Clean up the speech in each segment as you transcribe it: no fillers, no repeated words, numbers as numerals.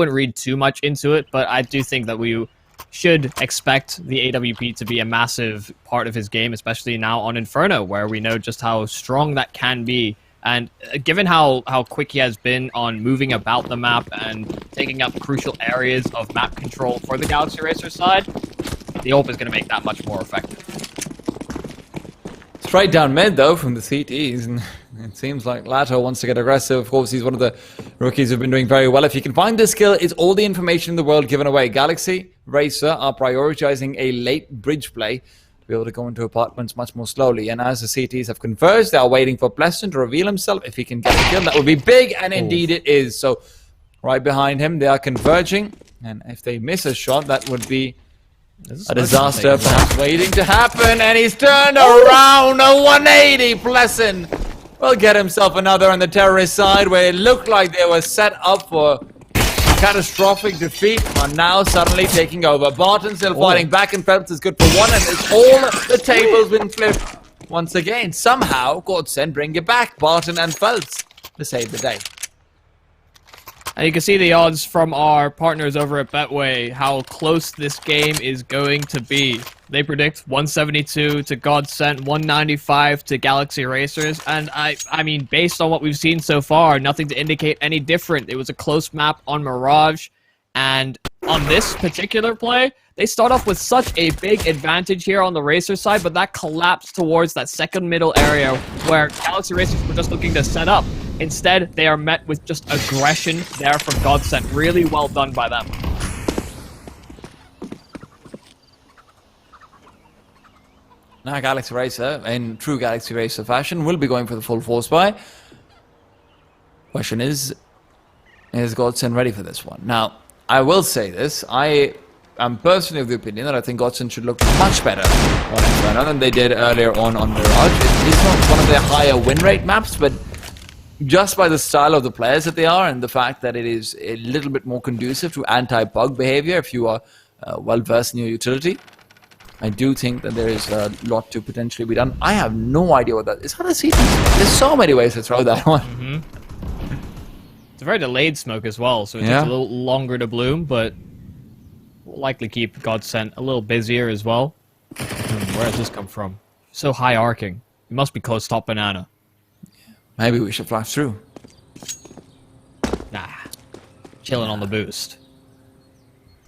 wouldn't read too much into it, but I do think that we should expect the AWP to be a massive part of his game, especially now on Inferno, where we know just how strong that can be. And given how quick he has been on moving about the map and taking up crucial areas of map control for the Galaxy Racer side, the AWP is going to make that much more effective. Straight down mid, though, from the CTs, and it seems like Lato wants to get aggressive. Of course, he's one of the rookies who've been doing very well. If he can find this kill, it's all the information in the world given away. Galaxy Racer are prioritizing a late bridge play to be able to go into apartments much more slowly. And as the CTs have converged, they are waiting for Pleasant to reveal himself. If he can get a kill, that would be big, and indeed it is. So, right behind him, they are converging, and if they miss a shot, that would be a disaster perhaps waiting to happen, and he's turned around a 180. Pleasant will get himself another on the terrorist side, where it looked like they were set up for catastrophic defeat, are now suddenly taking over. Barton still fighting back, and Phelps is good for one, and it's all the tables been flipped once again. Somehow, Godsent bring it back, Barton and Phelps, to save the day. And you can see the odds from our partners over at Betway, how close this game is going to be. They predict 172 to Godsent, 195 to Galaxy Racers, and I mean, based on what we've seen so far, nothing to indicate any different. It was a close map on Mirage, and on this particular play, they start off with such a big advantage here on the Racer side, but that collapsed towards that second middle area where Galaxy Racers were just looking to set up. Instead, they are met with just aggression there from Godsent. Really well done by them. Now Galaxy Racer, in true Galaxy Racer fashion, will be going for the full force buy. Question is Godsent ready for this one? Now, I will say this, I am personally of the opinion that I think Godsent should look much better on Inferno than they did earlier on Mirage. It's not one of their higher win rate maps, but just by the style of the players that they are and the fact that it is a little bit more conducive to anti-bug behavior if you are well versed in your utility, I do think that there is a lot to potentially be done. I have no idea what that is. How does he? There's so many ways to throw that one. Mm-hmm. It's a very delayed smoke as well, so it takes a little longer to bloom, but will likely keep Godsent a little busier as well. Where does this come from? So high arcing. It must be close top banana. Maybe we should flash through. Nah. Chilling on the boost.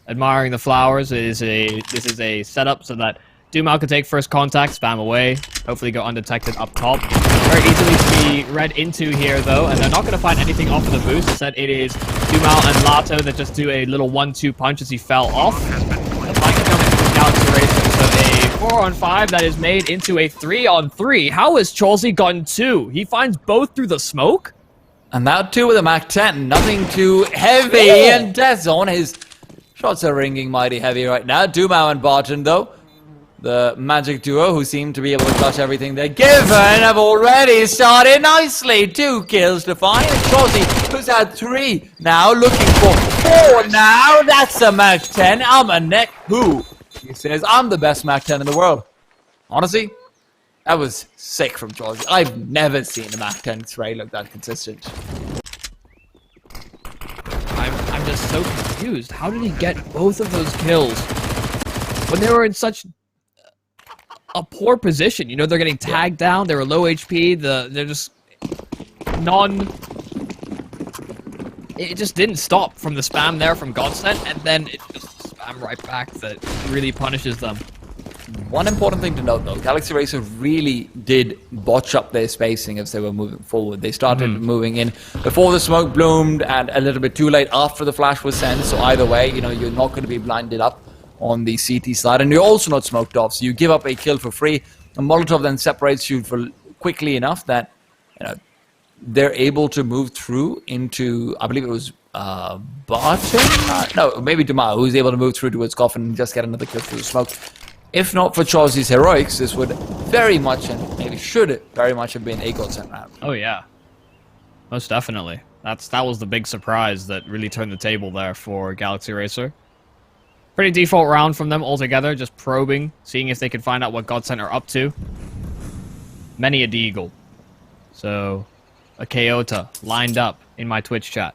Admiring the flowers. This is a setup so that Dumao can take first contact, spam away, hopefully go undetected up top. Very easily to be read into here though, and they're not going to find anything off of the boost. Instead it is Dumao and Lato that just do a little 1-2 punch as he fell off. The fight coming from Galaxy Racer, so a 4-on-5 that is made into a 3-on-3. How has Chalsey gotten 2? He finds both through the smoke? And now 2 with a Mac-10, nothing too heavy, and Death Zone, his shots are ringing mighty heavy right now. Dumao and Barton though, the magic duo who seem to be able to clutch everything they're given, have already started nicely. 2 kills to find. Chalsey, who's had 3, now looking for 4 now. That's a Mac-10. I'm a neck who? He says, I'm the best Mac-10 in the world. Honestly, that was sick from Chalsey. I've never seen a Mac-10 spray look that consistent. I'm just so confused. How did he get both of those kills when they were in such a poor position? You know, they're getting tagged down, they were low HP, they're just it just didn't stop from the spam there from Godsent, and then it just spam right back that really punishes them. One important thing to note though, Galaxy Racer really did botch up their spacing as they were moving forward. They started moving in before the smoke bloomed and a little bit too late after the flash was sent, so either way, you know, you're not going to be blinded up on the CT side, and you're also not smoked off, so you give up a kill for free. A Molotov then separates you for quickly enough that, you know, they're able to move through into, I believe it was Barton? No, maybe Dumao, who's able to move through towards Coffin and just get another kill through the smoke. If not for Chalsey's heroics, this would very much, and maybe should very much have been a Godsent round. Oh yeah, most definitely. That was the big surprise that really turned the table there for Galaxy Racer. Pretty default round from them altogether, just probing, seeing if they could find out what Godsent are up to. Many a Deagle. So, a Kayota lined up in my Twitch chat.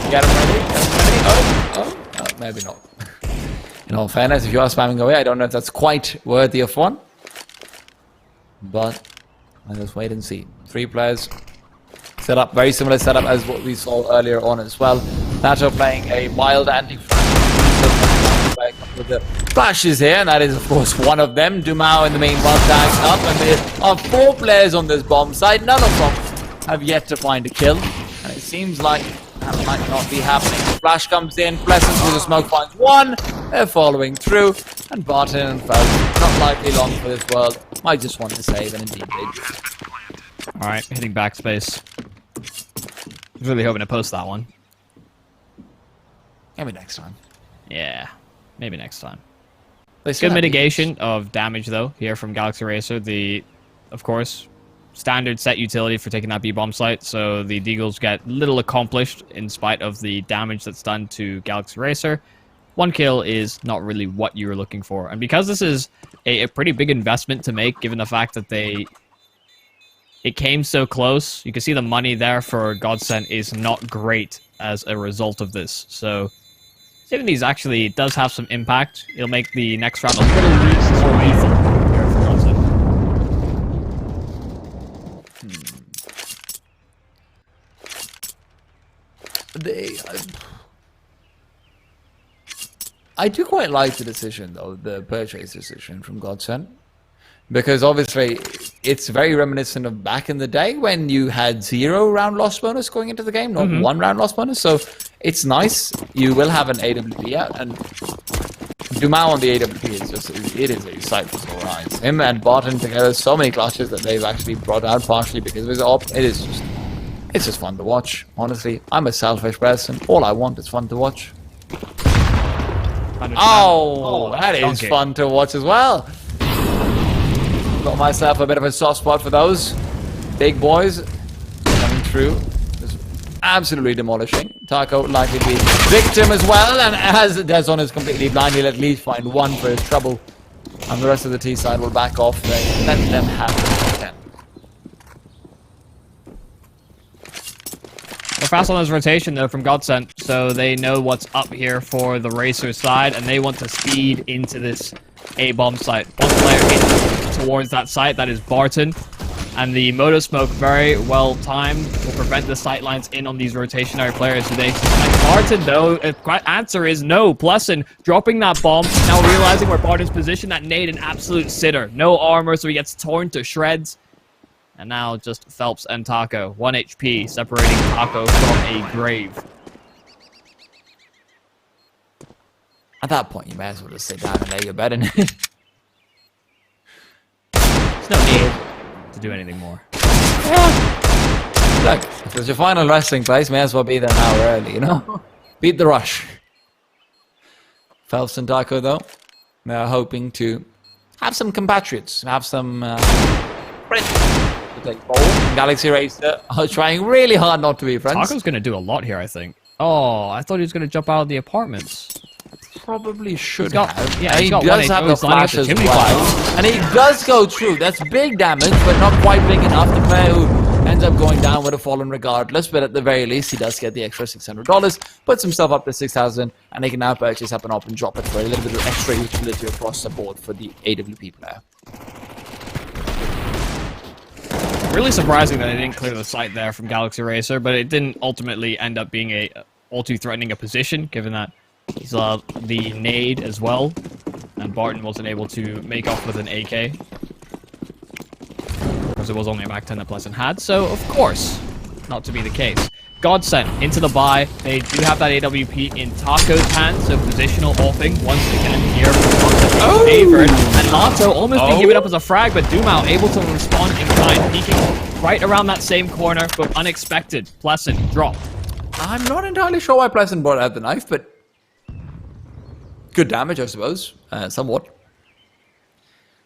Get him ready. Oh, maybe not. In all fairness, if you are spamming away, I don't know if that's quite worthy of one. But I'll just wait and see. 3 players set up, very similar setup as what we saw earlier on as well. Nato playing a wild anti-flash with the flashes here, and that is of course one of them. Dumao in the main one tagged up, and there are 4 players on this bomb site. None of them have yet to find a kill, and it seems like that might not be happening. The flash comes in, Pleasance with the smoke finds 1. They're following through, and Barton and Feld, not likely long for this world. Might just want to save, and indeed did. Alright, hitting backspace. Really hoping to post that one. Maybe next time. Yeah, maybe next time. They Good mitigation of damage, though, here from Galaxy Racer. The, of course, standard set utility for taking that B-bomb site, so the Deagles get little accomplished in spite of the damage that's done to Galaxy Racer. 1 kill is not really what you were looking for. And because this is a pretty big investment to make, given the fact that it came so close, you can see the money there for Godsent is not great as a result of this. So saving these actually does have some impact. It'll make the next round a little more lethal here for Godsent. I do quite like the decision, though, the purchase decision from Godsent. Because obviously, it's very reminiscent of back in the day when you had 0 round loss bonus going into the game, not 1 round loss bonus. So it's nice. You will have an AWP out, and Dumao on the AWP is just, it is a sight for sore eyes. Him and Barton together, so many clutches that they've actually brought out partially because of his op. It's just fun to watch, honestly. I'm a selfish person. All I want is fun to watch. Oh, that is fun to watch as well. Got myself a bit of a soft spot for those big boys coming through. Just absolutely demolishing. Taco likely to be victim as well, and as Dezon is completely blind, he'll at least find 1 for his trouble. And the rest of the T side will back off. Let them have it. They're fast on this rotation, though, from Godsent, so they know what's up here for the Racer side, and they want to speed into this A-bomb site. 1 player in towards that site, that is Barton, and the Moto Smoke, very well timed, will prevent the sight lines in on these rotationary players. Do they suspect Barton, though? The answer is no. Pleasant dropping that bomb, now realizing where Barton's positioned, that nade an absolute sitter. No armor, so he gets torn to shreds. And now just Phelps and Taco. 1 HP, separating Taco from a grave. At that point, you may as well just sit down and lay your bed in it. There's no need to do anything more. Yeah. Look, if it's your final resting place, may as well be there an hour early, you know? Beat the rush. Phelps and Taco, though, they're hoping to have some compatriots, have some friends. Galaxy Racer are trying really hard not to be friends. Taco's going to do a lot here, I think. Oh, I thought he was going to jump out of the apartments. Probably should have. Yeah, he does have the flash as well. And he does go through. That's big damage, but not quite big enough. The player who ends up going down would have fallen regardless, but at the very least, he does get the extra $600, puts himself up to 6,000, and he can now purchase up and up and drop it for a little bit of extra utility across the board for the AWP player. Really surprising that they didn't clear the site there from Galaxy Racer, but it didn't ultimately end up being all too threatening a position, given that he saw the nade as well, and Barton wasn't able to make off with an AK. Because it was only a Mac 10 that Pleasant had, so of course, not to be the case. Godsent into the buy. They do have that AWP in Taco's hand, so positional offing once again here from favored. And Nato almost being given up as a frag, but Dumao able to respond in kind, peeking right around that same corner, but unexpected. Pleasant drop. I'm not entirely sure why Pleasant brought out the knife, but good damage, I suppose, somewhat.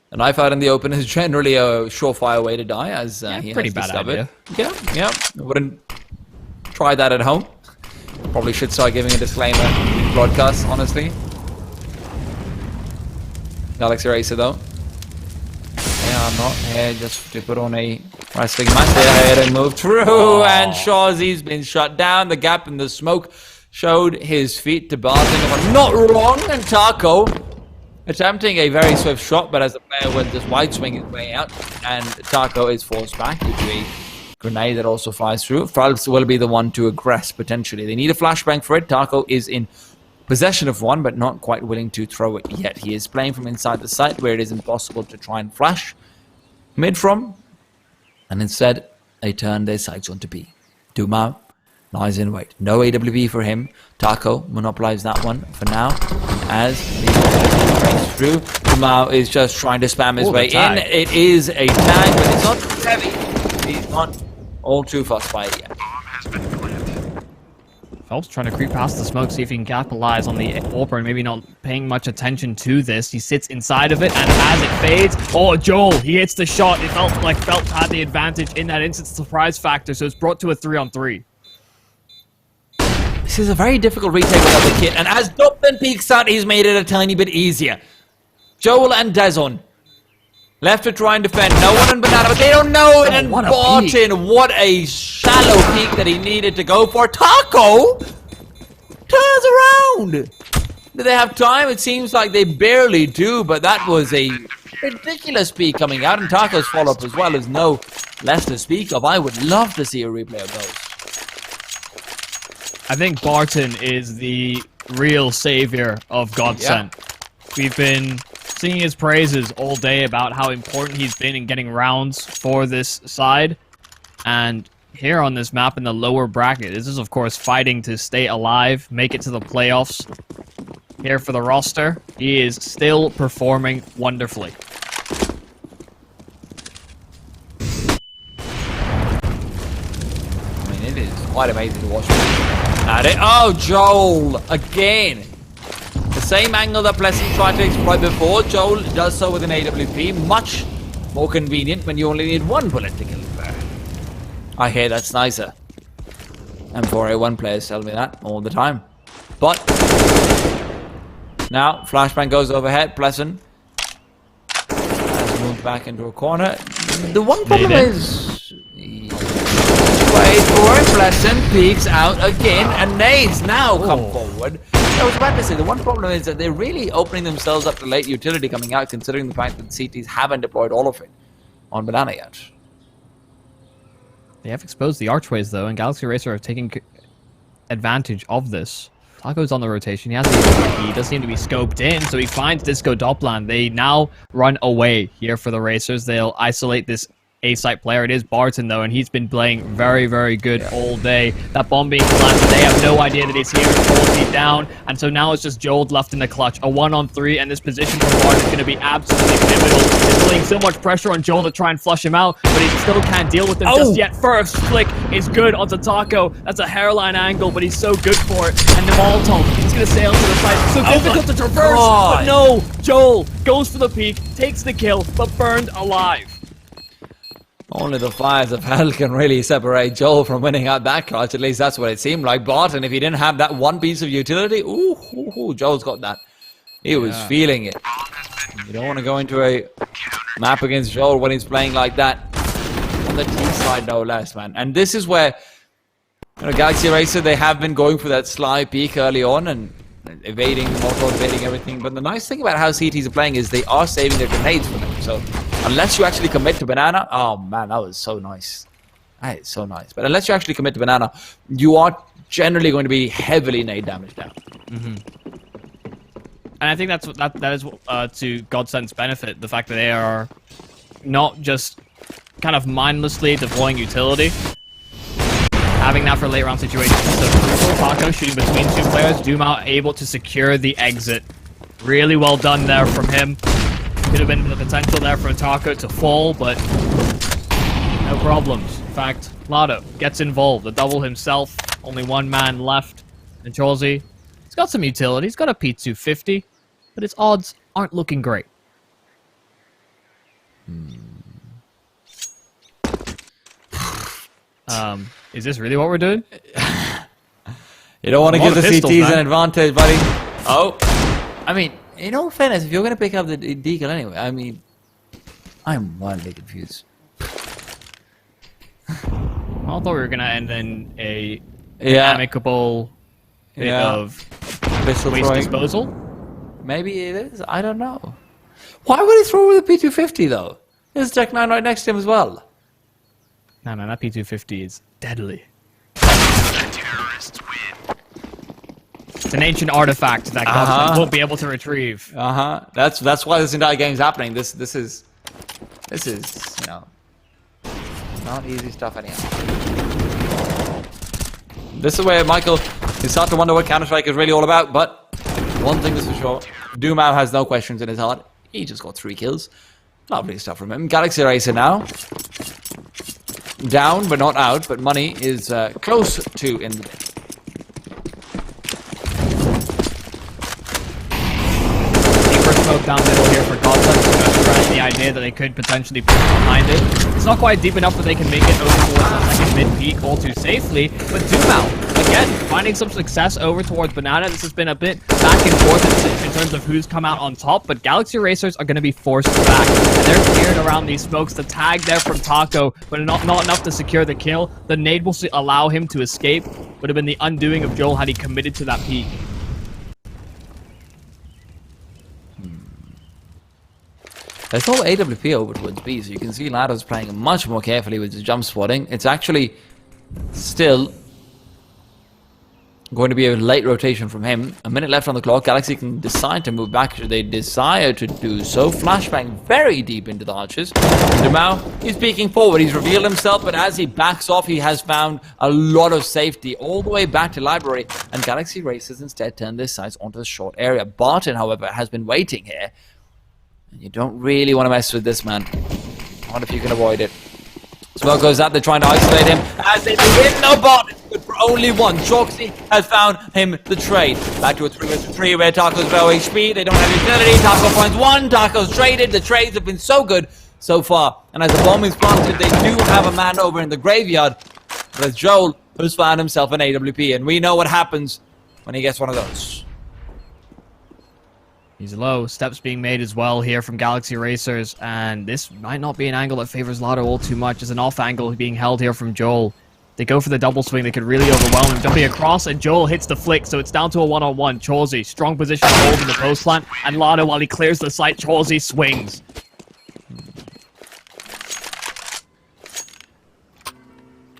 A knife out in the open is generally a surefire way to die, as he pretty has bad discovered. idea. Yeah, I wouldn't try that at home. Probably should start giving a disclaimer in broadcasts, honestly. Galaxy Racer, though. They are not here just to put on a Wrestling match there, and move through, and Shawzy's been shut down. The gap in the smoke showed his feet to Barton. If I'm not wrong, and Taco attempting a very swift shot, but as the player with this wide swing his way out, and Taco is forced back due to a grenade that also flies through. Fralps will be the one to aggress potentially. They need a flashbang for it. Taco is in possession of one, but not quite willing to throw it yet. He is playing from inside the site where it is impossible to try and flash mid from, and instead they turn their sights onto B. Dumao lies in wait. No AWP for him. Taco monopolized that one for now. As the breaks through, Dumao is just trying to spam his way in. It is a tag, but it's not too heavy. He's not all too fussed by it yet. Phelps trying to creep past the smoke, see if he can capitalize on the AWP, and maybe not paying much attention to this. He sits inside of it, and as it fades, oh, Joel, he hits the shot. It felt like Phelps had the advantage in that instant surprise factor, so it's brought to a 3-on-3. This is a very difficult retake without the kit, and as Doplan peeks out, he's made it a tiny bit easier. Joel and Dazon left to try and defend. No one in Banana, but they don't know it. And Barton, what a shallow peek that he needed to go for. Taco turns around. Do they have time? It seems like they barely do, but that was a ridiculous peek coming out. And Taco's follow-up as well is no less to speak of. I would love to see a replay of those. I think Barton is the real savior of Godsent. We've been singing his praises all day about how important he's been in getting rounds for this side. And here on this map in the lower bracket, this is of course fighting to stay alive, make it to the playoffs. Here for the roster, he is still performing wonderfully. I mean, it is quite amazing to watch. Oh, Joel again. The same angle that Pleasant tried to exploit before, Joel does so with an AWP. Much more convenient when you only need one bullet to kill the player. I hear that's nicer. And 4A1 players tell me that all the time. But now, flashbang goes overhead. Pleasant has moved back into a corner. The one problem is... Wait for it. Pleasant peeks out again, and nades now come forward. I was about to say, the one problem is that they're really opening themselves up to late utility coming out, considering the fact that CTs haven't deployed all of it on Banana yet. They have exposed the archways, though, and Galaxy Racer are taking advantage of this. Taco's on the rotation. He has the AWP. He does seem to be scoped in, so he finds Disco Doplan. They now run away here for the Racers. They'll isolate this A-site player. It is Barton, though, and he's been playing very, very good all day. That bomb being planted, they have no idea that he's here. It's 4 feet down, and so now it's just Joel left in the clutch. A 1-on-3, and this position for Barton is going to be absolutely pivotal. It's laying so much pressure on Joel to try and flush him out, but he still can't deal with him just yet. First flick is good onto Taco. That's a hairline angle, but he's so good for it. And the Molotov, he's going to sail to the side. So difficult to traverse, but no. Joel goes for the peak, takes the kill, but burned alive. Only the fires of hell can really separate Joel from winning out that clutch. At least that's what it seemed like. Barton, if he didn't have that one piece of utility, Joel's got that. He was feeling it. You don't want to go into a map against Joel when he's playing like that. On the T side, no less, man. And this is where, Galaxy Racer, they have been going for that sly peek early on and evading, evading everything. But the nice thing about how CTs are playing is they are saving their grenades for them. So unless you actually commit to Banana, oh man, that was so nice. That is so nice. But unless you actually commit to Banana, you are generally going to be heavily nade damage down. And I think that is to Godsent's benefit, the fact that they are not just kind of mindlessly deploying utility. Having that for late round situations. So Taco shooting between two players, Dumao able to secure the exit. Really well done there from him. Could have been the potential there for Taco to fall, but no problems. In fact, Lado gets involved. The double himself, only one man left. And Cholsey, he's got some utility. He's got a P250, but his odds aren't looking great. Is this really what we're doing? You don't want to give the pistols, CTs man. an advantage, buddy. Oh. I mean, in all fairness, if you're going to pick up the deagle anyway, I mean, I'm wildly confused. I thought we were gonna end in a Yeah. amicable bit Yeah. of Pistol waste throwing. disposal. Maybe it is. I don't know. Why would he throw with a P250 though? There's Tech 9 right next to him as well. No, man, that P250 is deadly. It's an ancient artifact that Godsent won't be able to retrieve. That's why this entire game's happening. This is you know, not easy stuff anyhow. This is where Michael, you start to wonder what Counter-Strike is really all about. But one thing is for sure, Doomau has no questions in his heart. He just got 3 kills. Lovely stuff from him. Galaxy Racer now. Down, but not out. But money is close to in the day. Deeper smoke down middle here for Godsent. The idea that they could potentially push behind it. It's not quite deep enough that they can make it over towards the second mid-peak all too safely. But Doomau, again, finding some success over towards Banana. This has been a bit back and forth in terms of who's come out on top. But Galaxy Racers are going to be forced back. And they're cleared around these smokes. The tag there from Taco, but not enough to secure the kill. The nade will allow him to escape. Would have been the undoing of Joel had he committed to that peak. There's no AWP over towards B, so you can see Lado's playing much more carefully with his jump spotting. It's actually still going to be a late rotation from him. A minute left on the clock. Galaxy can decide to move back should they desire to do so. Flashbang very deep into the arches. Doomau, he's peeking forward. He's revealed himself, but as he backs off, he has found a lot of safety all the way back to library. And Galaxy Racers instead turn their sights onto the short area. Barton, however, has been waiting here. You don't really want to mess with this man. I wonder if you can avoid it. Smoke goes out, they're trying to isolate him. As they begin, no bot, it's good for only one. Chalksy has found him the trade. Back to a 3v3 where Taco's low HP. They don't have utility. Taco finds one. Taco's traded. The trades have been so good so far. And as the bomb is planted, they do have a man over in the graveyard. But it's Joel who's found himself an AWP. And we know what happens when he gets one of those. He's low. Steps being made as well here from Galaxy Racers. And this might not be an angle that favors Lotto all too much. It's an off angle being held here from Joel. They go for the double swing. They could really overwhelm him. Jumping across, and Joel hits the flick. So it's down to a one-on-one. Chorzy, strong position hold in the post plant. And Lotto, while he clears the site, Chorzy swings.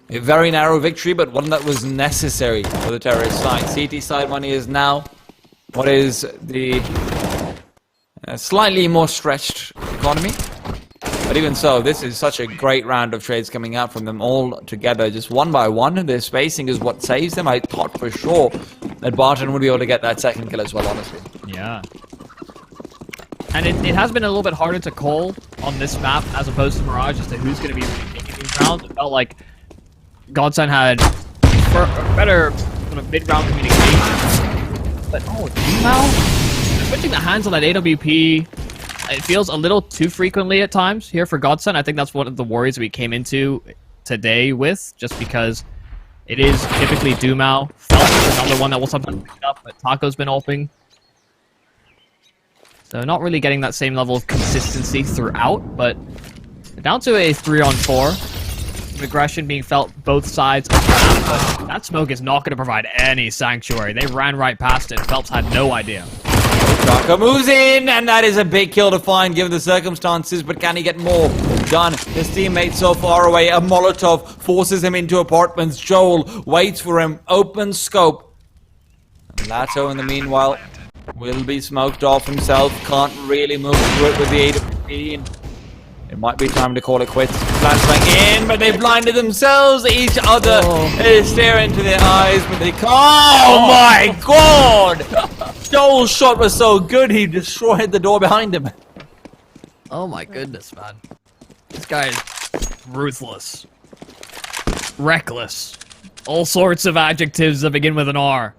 A very narrow victory, but one that was necessary for the terrorist side. CT side money is now what is the slightly more stretched economy. But even so, this is such a great round of trades coming out from them all together, just one by one. Their spacing is what saves them. I thought for sure that Barton would be able to get that second kill as well, honestly. Yeah. And it has been a little bit harder to call on this map as opposed to Mirage as to who's going to be really taking these rounds. It felt like Godsent had better sort of mid-round communication. But, oh, Doomau? Switching the hands on that AWP, it feels a little too frequently at times here for Godsent. I think that's one of the worries we came into today with, just because it is typically Doomau. Phelps is another one that will sometimes pick up, but Taco's been ulping. So not really getting that same level of consistency throughout, but down to a 3-on-4. Aggression being felt both sides of the map, but that smoke is not going to provide any sanctuary. They ran right past it. Phelps had no idea. Taco moves in, and that is a big kill to find given the circumstances, but can he get more done? His teammate so far away. A Molotov forces him into apartments. Joel waits for him, open scope. And Lato, in the meanwhile, will be smoked off himself. Can't really move through it with the AWP. It might be time to call it quits. Flashbang in, but they blinded themselves. Each other stare into their eyes, but they can't. Oh my god! Joel's shot was so good, he destroyed the door behind him. Oh my goodness, man. This guy is ruthless. Reckless. All sorts of adjectives that begin with an R.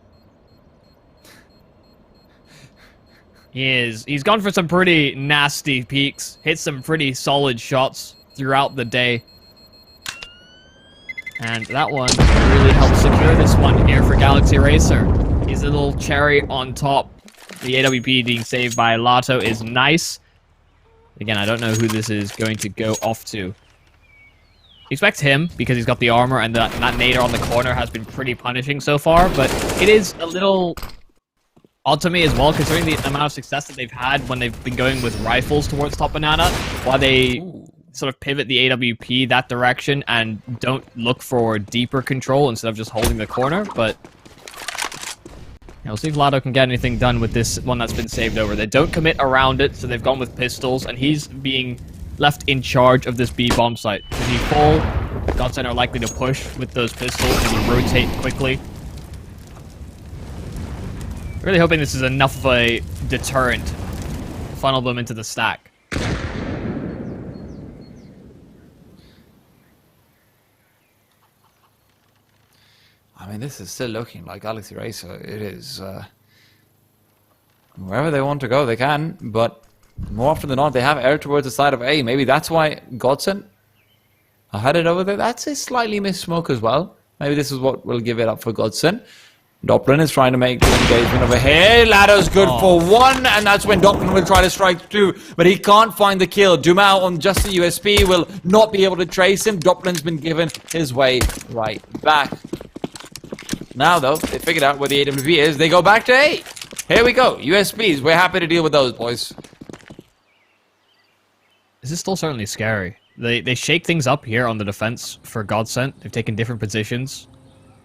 He's gone for some pretty nasty peaks, hit some pretty solid shots throughout the day. And that one really helped secure this one here for Galaxy Racer. He's a little cherry on top. The AWP being saved by Lato is nice. Again, I don't know who this is going to go off to. expect him because he's got the armor, and that nader on the corner has been pretty punishing so far, but it is a little odd to me as well, considering the amount of success that they've had when they've been going with rifles towards top banana, while they sort of pivot the AWP that direction and don't look for deeper control instead of just holding the corner. But we'll see if Lado can get anything done with this one that's been saved over. They don't commit around it, so they've gone with pistols, and he's being left in charge of this B bomb site. If he fall, Godsent are likely to push with those pistols and rotate quickly. Really hoping this is enough of a deterrent to funnel them into the stack. I mean, this is still looking like Galaxy Racer. It is... wherever they want to go, they can, but more often than not, they have air towards the side of A. Maybe that's why Godsent are headed over there. That's a slightly missed smoke as well. Maybe this is what will give it up for Godsent. Doppler is trying to make the engagement over here. Lado's good for one, and that's when Doppler will try to strike two, but he can't find the kill. Dumao on just the USP will not be able to trace him. Doppler's been given his way right back. Now, though, they figured out where the AWP is. They go back to A. Here we go. USPs. We're happy to deal with those, boys. This is still certainly scary. They shake things up here on the defense for Godsent. They've taken different positions.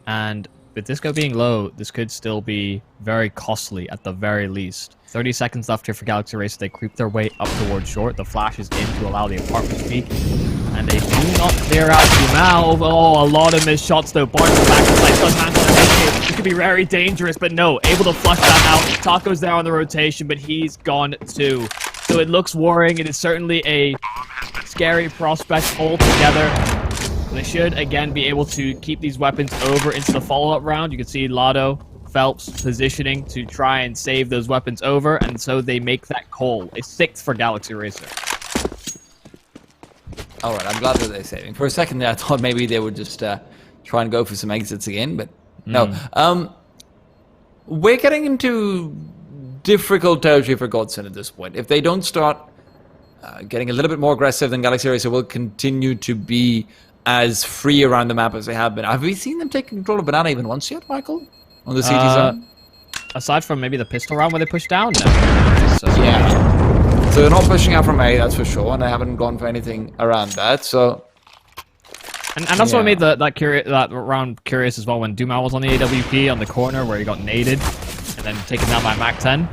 And with Disco being low, this could still be very costly at the very least. 30 seconds left here for Galaxy Race. They creep their way up towards short. The flash is in to allow the apartment to peek. And they do not clear out Dumao. Oh, a lot of missed shots though. Barnes back to play. Does handle it. It could be very dangerous, but no. Able to flush that out. Taco's there on the rotation, but he's gone too. So it looks worrying. It is certainly a scary prospect altogether. They should, again, be able to keep these weapons over into the follow-up round. You can see Lado, Phelps positioning to try and save those weapons over, and so they make that call. A 6th for Galaxy Racer. Alright, I'm glad that they're saving. For a second there, I thought maybe they would just try and go for some exits again, but no. We're getting into difficult territory for Godsent at this point. If they don't start getting a little bit more aggressive, then Galaxy Racer will continue to be as free around the map as they have been. Have we seen them take control of Banana even once yet, Michael? On the CT zone? Aside from maybe the pistol round where they pushed down? No. So, yeah. So they're not pushing out from A, that's for sure, and they haven't gone for anything around that, so... And that's what made that round curious as well, when Dumao was on the AWP on the corner where he got naded and then taken down by Mac 10.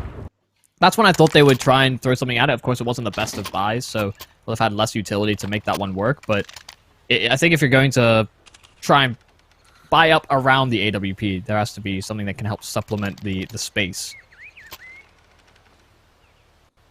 That's when I thought they would try and throw something at it. Of course, it wasn't the best of buys, so they'll have had less utility to make that one work, but I think if you're going to try and buy up around the AWP, there has to be something that can help supplement the space.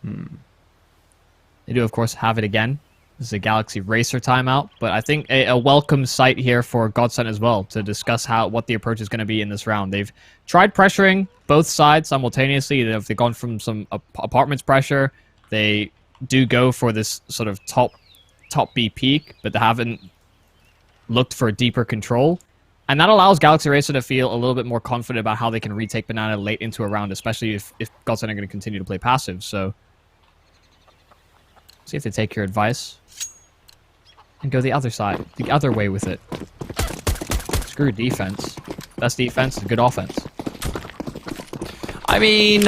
They do, of course, have it again. This is a Galaxy Racer timeout, but I think a welcome sight here for Godsent as well to discuss what the approach is going to be in this round. They've tried pressuring both sides simultaneously. They've gone from some apartments pressure. They do go for this sort of top B peak, but they haven't looked for deeper control. And that allows Galaxy Racer to feel a little bit more confident about how they can retake Banana late into a round, especially if Godsent are going to continue to play passive. So, see if they take your advice and go the other side, the other way with it. Screw defense. Best defense is good offense. I mean,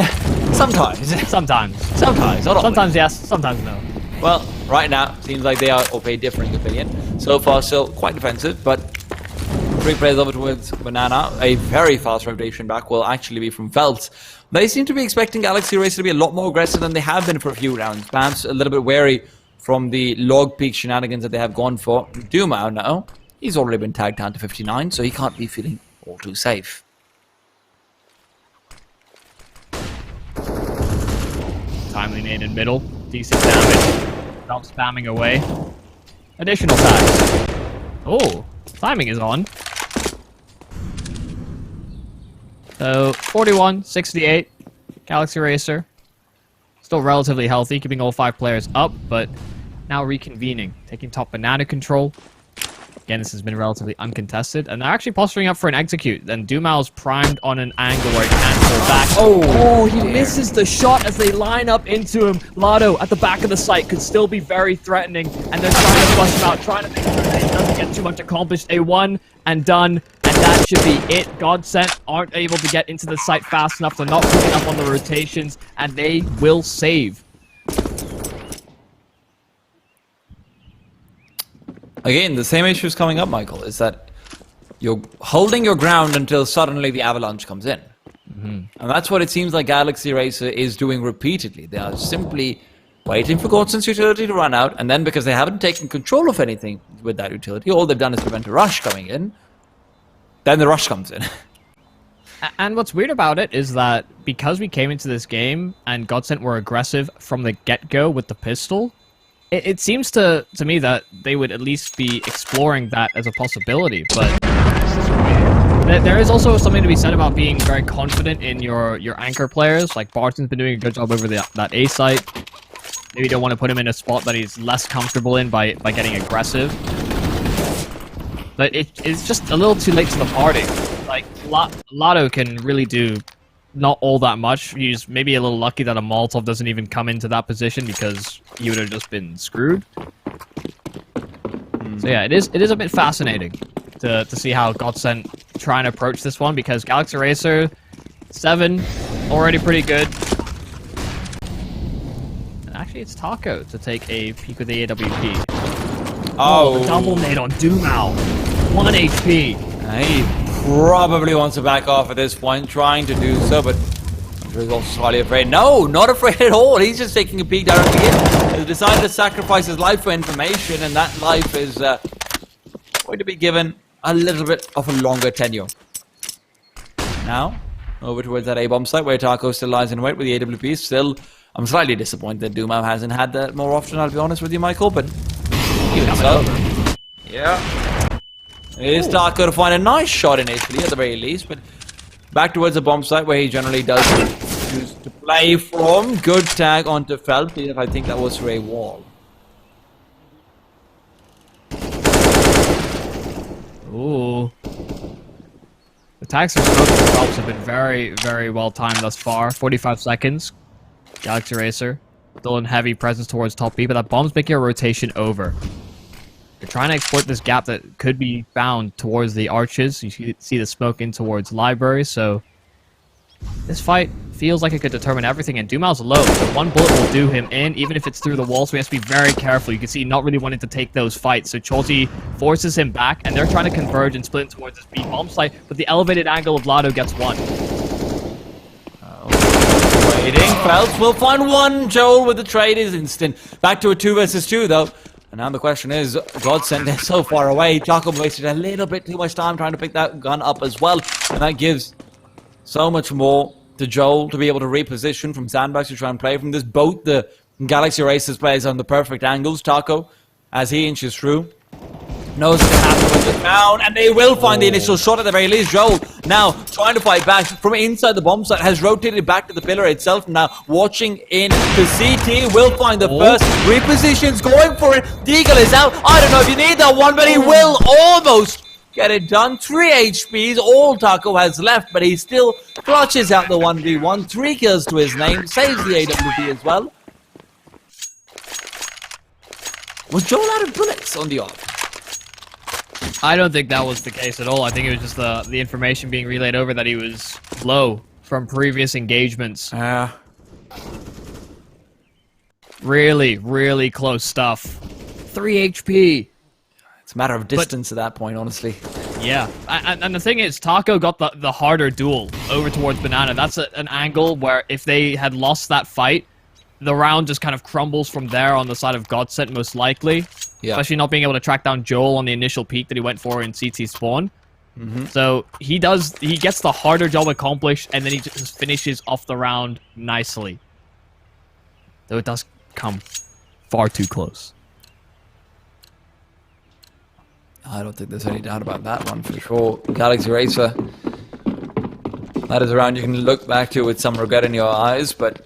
sometimes. Sometimes. Sometimes, not always. Sometimes yes, sometimes no. Well, right now, seems like they are of a differing opinion. So far, still quite defensive, but 3 players over towards Banana. A very fast rotation back will actually be from Phelps. They seem to be expecting Galaxy Racer to be a lot more aggressive than they have been for a few rounds. Perhaps a little bit wary from the log peak shenanigans that they have gone for. Dumao now, he's already been tagged down to 59, so he can't be feeling all too safe. Timely nade in middle. Decent damage. Not spamming away. Additional tags. Oh, timing is on. So, 41, 68. Galaxy Racer. Still relatively healthy, keeping all 5 players up, but now reconvening. Taking top banana control. Again, this has been relatively uncontested, and they're actually posturing up for an execute. Then Dumao's primed on an angle where he can pull back. Oh, he misses the shot as they line up into him. Lado at the back of the site could still be very threatening, and they're trying to flush him out, trying to make sure that he doesn't get too much accomplished. A 1 and done, and that should be it. Godsent aren't able to get into the site fast enough. They're not picking up on the rotations, and they will save. Again, the same issue is coming up, Michael, is that you're holding your ground until suddenly the avalanche comes in. And that's what it seems like Galaxy Racer is doing repeatedly. They are simply waiting for Godsent's utility to run out, and then because they haven't taken control of anything with that utility, all they've done is prevent a rush coming in. Then the rush comes in. And what's weird about it is that because we came into this game and Godsent were aggressive from the get-go with the pistol, it seems to me that they would at least be exploring that as a possibility, but there is also something to be said about being very confident in your anchor players. Like, Barton's been doing a good job over that A site. Maybe you don't want to put him in a spot that he's less comfortable in by getting aggressive. But it's just a little too late to the party. Like, Lotto can really do not all that much. He's maybe a little lucky that a Molotov doesn't even come into that position because he would have just been screwed. So yeah, it is a bit fascinating to see how Godsent try and approach this one, because Galaxy Racer 7 already pretty good. And actually, it's Taco to take a peek with the AWP. Oh, double nade on Dumao. 1 HP. He probably wants to back off at this point, trying to do so, but I'm sure he's also slightly afraid. No, not afraid at all. He's just taking a peek down at the beginning. He's decided to sacrifice his life for information, and that life is going to be given a little bit of a longer tenure. Now, over towards that A-bomb site where Taco still lies in wait with the AWP. Still, I'm slightly disappointed that Dumao hasn't had that more often, I'll be honest with you, Michael, but even so. Yeah. It is Taco to find a nice shot initially, at the very least, but back towards the bomb site where he generally does choose to play from. Good tag onto Phelps, even if I think that was for a wall. Ooh. The tags for Smoke and Phelps have been very, very well timed thus far. 45 seconds. Galaxy Racer still in heavy presence towards top B, but that bomb's making a rotation over. They're trying to exploit this gap that could be found towards the arches. You see the smoke in towards library, so this fight feels like it could determine everything, and Dumao's low, so one bullet will do him in, even if it's through the wall, so he has to be very careful. You can see not really wanting to take those fights, so Cholti forces him back, and they're trying to converge and split towards this B bomb site, but the elevated angle of Lado gets one. Waiting, Phelps will find one. Joel with the trade is instant. Back to a 2 versus 2 though. And now the question is, Godsent is so far away. Taco wasted a little bit too much time trying to pick that gun up as well. And that gives so much more to Joel to be able to reposition from sandbags to try and play from this. Both the Galaxy Racers players on the perfect angles. Taco, as he inches through, knows what happens with the down, and they will find the initial shot at the very least. Joel now trying to fight back from inside the bomb site, has rotated back to the pillar itself, now watching in the CT, will find the first repositions, going for it. Deagle is out. I don't know if you need that one, but he will almost get it done. 3 HPs, all Taco has left, but he still clutches out the 1v1. 3 kills to his name, saves the AWP as well. Was Joel out of bullets on the off? I don't think that was the case at all. I think it was just the information being relayed over that he was low from previous engagements. Really, really close stuff. 3 HP. It's a matter of distance at that point, honestly. Yeah, and the thing is, Taco got the harder duel over towards Banana. That's an angle where if they had lost that fight, the round just kind of crumbles from there on the side of Godsent, most likely. Yeah. Especially not being able to track down Joel on the initial peak that he went for in CT spawn. So he gets the harder job accomplished, and then he just finishes off the round nicely. Though it does come far too close. I don't think there's any doubt about that one for sure. Galaxy Racer, that is a round you can look back to with some regret in your eyes, but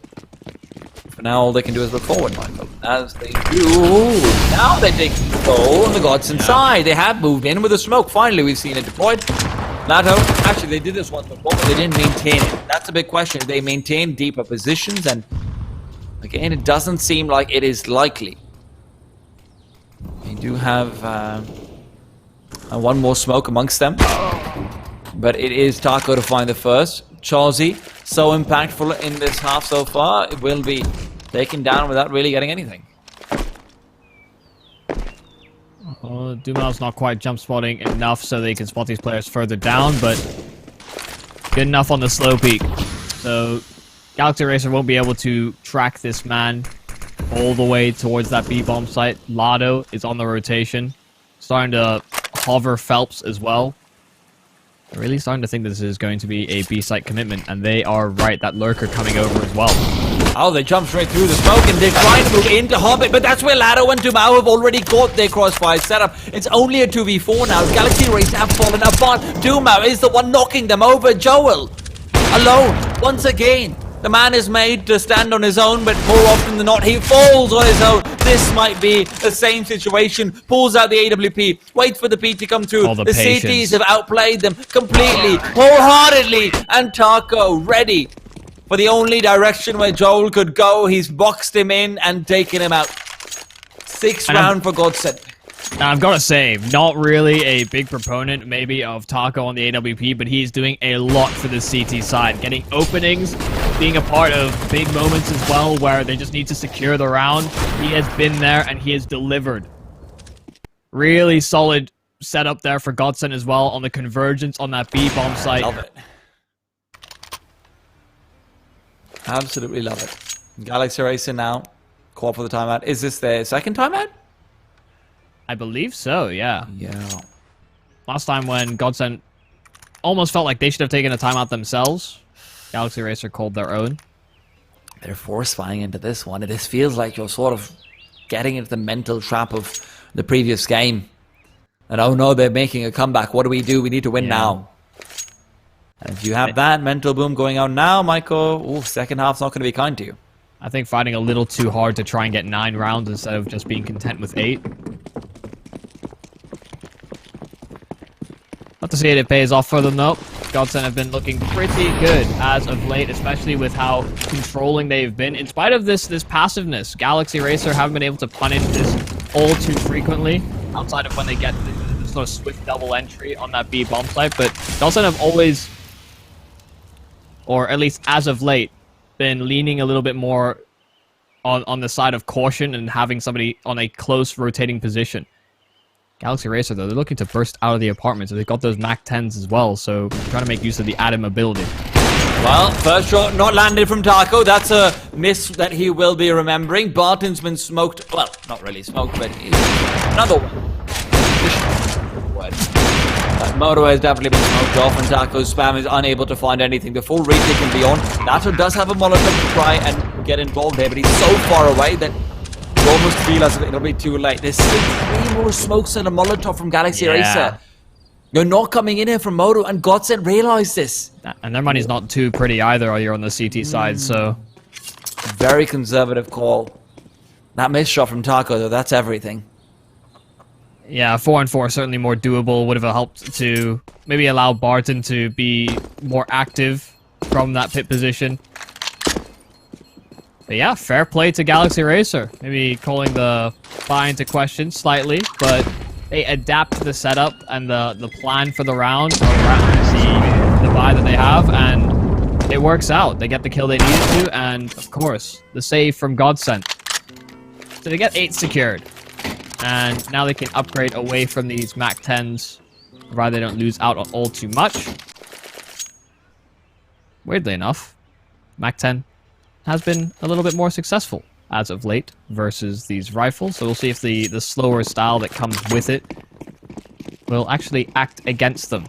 for now all they can do is look forward, Michael. As they do, now they take control on the Godsent side. They have moved in with the smoke. Finally, we've seen it deployed. Lato, actually they did this once before, but they didn't maintain it. That's a big question. They maintain deeper positions, and again, it doesn't seem like it is likely. They do have And one more smoke amongst them. But it is Taco to find the first. Chelsea, so impactful in this half so far. It will be taken down without really getting anything. Dumal's not quite jump spotting enough so they can spot these players further down, but good enough on the slow peak. So Galaxy Racer won't be able to track this man all the way towards that B-bomb site. Lado is on the rotation, starting to hover Phelps as well. Really starting to think this is going to be a B-site commitment, and they are right. That lurker coming over as well. Oh, they jump straight through the smoke and they're trying to move into Hobbit, but that's where Lado and Dumao have already caught their crossfire setup. It's only a 2v4 now. Galaxy Racer have fallen apart. Dumao is the one knocking them over. Joel, alone, once again. The man is made to stand on his own, but more often than not, he falls on his own. This might be the same situation. Pulls out the AWP, waits for the P to come through. The CTs have outplayed them completely, wholeheartedly, and Taco ready for the only direction where Joel could go. He's boxed him in and taken him out. 6th round for Godsent. Now, I've got to say, not really a big proponent, maybe, of Taco on the AWP, but he's doing a lot for the CT side. Getting openings, being a part of big moments as well, where they just need to secure the round. He has been there, and he has delivered. Really solid setup there for Godsent as well, on the convergence on that B-bomb site. Love it. Absolutely love it. Galaxy Racer now. Call for the timeout. Is this their second timeout? I believe so, yeah. Yeah. Last time when Godsent almost felt like they should have taken a timeout themselves, Galaxy Racer called their own. They're force flying into this one. It just feels like you're sort of getting into the mental trap of the previous game. And oh no, they're making a comeback. What do? We need to win now. And if you have that mental boom going on now, Michael, second half's not going to be kind to you. I think fighting a little too hard to try and get 9 rounds instead of just being content with 8. Not to see it pays off for them though. Godsent have been looking pretty good as of late, especially with how controlling they've been. In spite of this passiveness, Galaxy Racer haven't been able to punish this all too frequently, outside of when they get the sort of swift double entry on that B bomb site. But Godsent have always, or at least as of late, been leaning a little bit more on the side of caution and having somebody on a close rotating position. Galaxy Racer, though, they're looking to burst out of the apartment, so they've got those Mac 10s as well, so trying to make use of the added mobility. Well, first shot not landed from Taco. That's a miss that he will be remembering. Barton's been smoked. Well, not really smoked, but another one. Moto has definitely been smoked off, and Taco's spam is unable to find anything. The full retake can be on. Lato does have a Molotov to try and get involved here, but he's so far away that you almost feel as if it'll be too late. There's still 3 more smokes and a Molotov from Galaxy Racer. You're not coming in here from Moto, and Godsent realized this. And their money's not too pretty either, or you're on the CT side, so... Very conservative call. That missed shot from Taco, though, that's everything. Yeah, 4-4 certainly more doable. Would have helped to maybe allow Barton to be more active from that pit position. But yeah, fair play to Galaxy Racer. Maybe calling the buy into question slightly, but they adapt to the setup and the plan for the round around the buy that they have, and it works out. They get the kill they needed to, and of course, the save from Godsent. So they get 8 secured. And now they can upgrade away from these Mac 10s, provided they don't lose out on all too much. Weirdly enough, Mac 10 has been a little bit more successful as of late versus these rifles. So we'll see if the slower style that comes with it will actually act against them.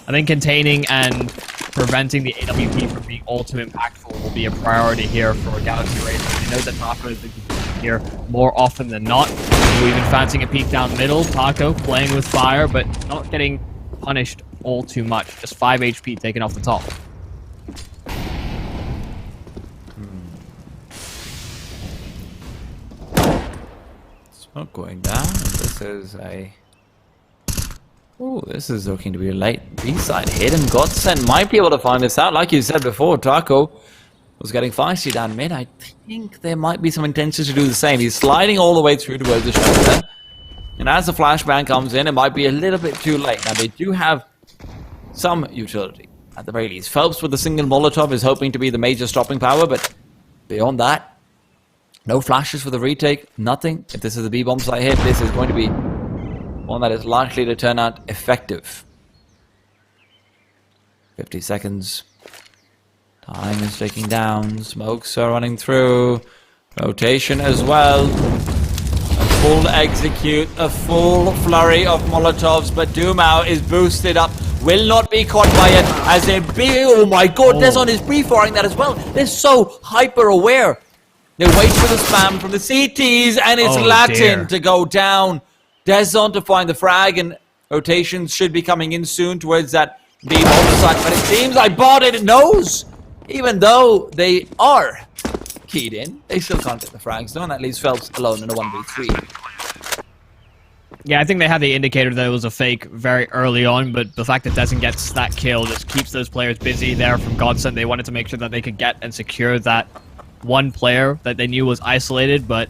I think containing and preventing the AWP from being all too impactful will be a priority here for Galaxy Racer. They know that Taco has been here more often than not. We've been fancying a peek down middle. Taco playing with fire, but not getting punished all too much. Just 5 HP taken off the top. Smoke going down. This is a... Oh, this is looking to be a late B-side hit, and Godsent might be able to find this out. Like you said before, Taco was getting feisty down mid. I think there might be some intentions to do the same. He's sliding all the way through towards the shelter. And as the flashbang comes in, it might be a little bit too late. Now, they do have some utility, at the very least. Phelps with a single Molotov is hoping to be the major stopping power, but beyond that, no flashes for the retake, nothing. If this is a B-bomb site hit, this is going to be one that is likely to turn out effective. 50 seconds. Time is ticking down. Smokes are running through. Rotation as well. A full execute, a full flurry of Molotovs, but Dumao is boosted up. Will not be caught by it as they oh my god, Deson is pre-firing that as well. They're so hyper aware. They wait for the spam from the CTs, and it's Latin to go down. Deson to find the frag, and rotations should be coming in soon towards that B-bomb site, but it seems like Barton knows. Even though they are keyed in, they still can't get the frags though, and that leaves Phelps alone in a 1v3. Yeah, I think they had the indicator that it was a fake very early on, but the fact that Deson gets that kill just keeps those players busy there from Godsent. They wanted to make sure that they could get and secure that one player that they knew was isolated, but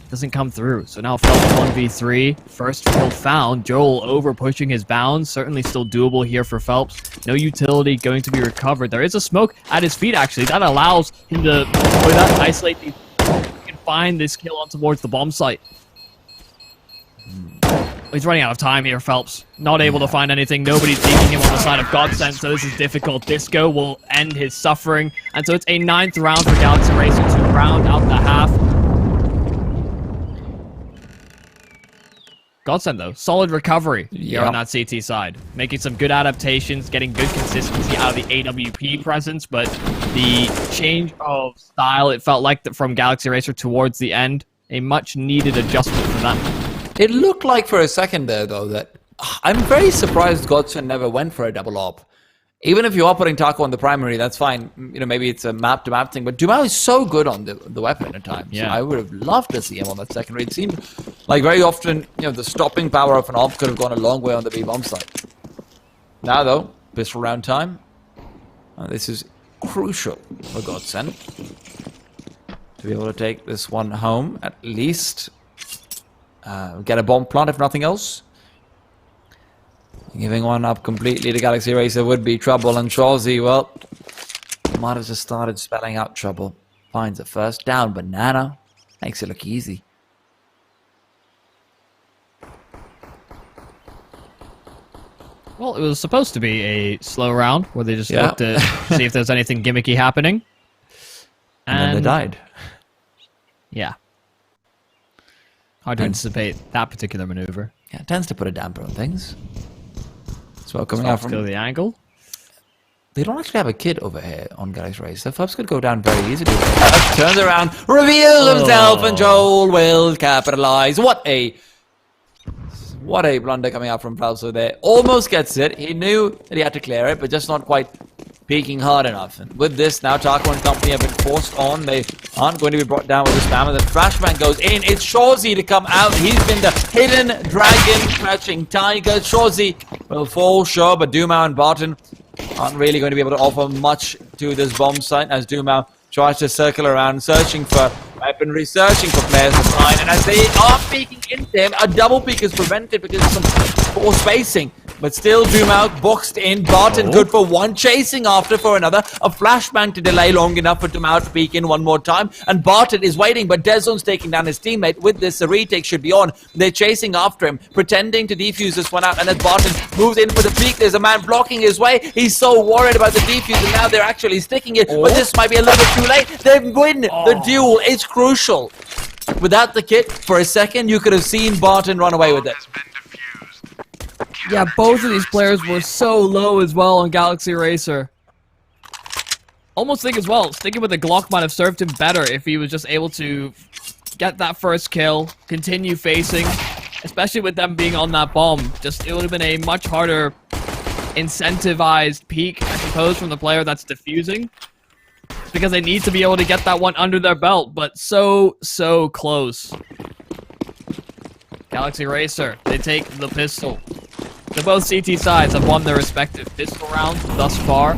doesn't come through. So now Phelps 1v3. First kill found. Joel over pushing his bounds. Certainly still doable here for Phelps. No utility going to be recovered. There is a smoke at his feet, actually. That allows him to deploy that, isolate these. He can find this kill on towards the bomb site. He's running out of time here, Phelps. Not able to find anything. Nobody's beating him on the side of Godsent, so this is difficult. Disco will end his suffering. And so it's a 9th round for Galaxy Racer to round out the half. Godsent, though, solid recovery here on that CT side. Making some good adaptations, getting good consistency out of the AWP presence, but the change of style, it felt like from Galaxy Racer towards the end, a much-needed adjustment for them. It looked like for a second there, though, that I'm very surprised Godsent never went for a double op. Even if you are putting Taco on the primary, that's fine. You know, maybe it's a map-to-map thing, but Dumao is so good on the weapon at times. Yeah. I would have loved to see him on that secondary. It seemed like very often, you know, the stopping power of an op could have gone a long way on the B-bomb side. Now, though, pistol round time. This is crucial for Godsent to be able to take this one home, at least. Get a bomb plant, if nothing else. Giving one up completely to Galaxy Racer would be trouble, and Chauzy, well, might have just started spelling out trouble. Finds a first down. Banana makes it look easy. Well, it was supposed to be a slow round where they just looked to see if there's anything gimmicky happening. And then they died. Yeah. Hard to anticipate that particular maneuver. Yeah, it tends to put a damper on things. So coming out from the angle. They don't actually have a kid over here on Galaxy Racer. Phelps could go down very easily. Turns around, reveals himself, and Joel will capitalize. What a blunder coming out from Phelps over there. Almost gets it. He knew that he had to clear it, but just not quite peeking hard enough. And with this, now Taco and company have been forced on. They aren't going to be brought down with the spam. And the Flashman goes in. It's Chauzy to come out. He's been the hidden dragon, crouching tiger. Chauzy will fall, sure, but Dumao and Barton aren't really going to be able to offer much to this bomb site as Dumao tries to circle around, searching for weaponry, searching for players to find. And as they are peeking into him, a double peek is prevented because of some poor spacing. But still, Dumao boxed in. Barton good for one, chasing after for another. A flashbang to delay long enough for Dumao to peek in one more time. And Barton is waiting, but Dezon's taking down his teammate. With this, the retake should be on. They're chasing after him, pretending to defuse this one out. And as Barton moves in for the peek, there's a man blocking his way. He's so worried about the defuse, and now they're actually sticking it. But this might be a little bit too late. They win the duel. It's crucial. Without the kit, for a second, you could have seen Barton run away with it. Yeah, both of these players were so low as well on Galaxy Racer. Almost think as well, sticking with the Glock might have served him better if he was just able to get that first kill, continue facing, especially with them being on that bomb. Just, it would have been a much harder incentivized peak, I suppose, from the player that's defusing. It's because they need to be able to get that one under their belt, but so close. Galaxy Racer, they take the pistol. So both CT sides have won their respective pistol rounds thus far.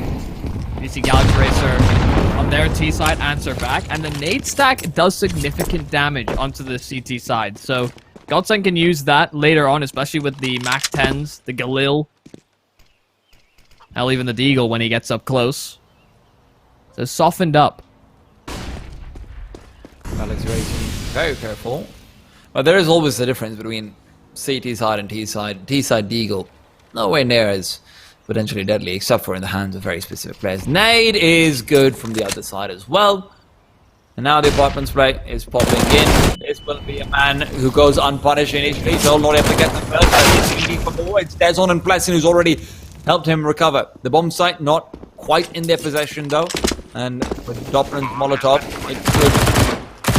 You see Galaxy Racer on their T side answer back, and the nade stack does significant damage onto the CT side. So Godsent can use that later on, especially with the Mac 10s, the Galil. Hell, even the Deagle when he gets up close. So softened up. Galaxy Racing, very careful. But there is always a difference between CT side and T side. T side Deagle, nowhere near as potentially deadly, except for in the hands of very specific players. Nade is good from the other side as well. And now the apartment spray is popping in. This will be a man who goes unpunished initially, so not able to get the first. It's Dezon and Plessin who's already helped him recover. The bomb site not quite in their possession though. And with Doplin's Molotov, it could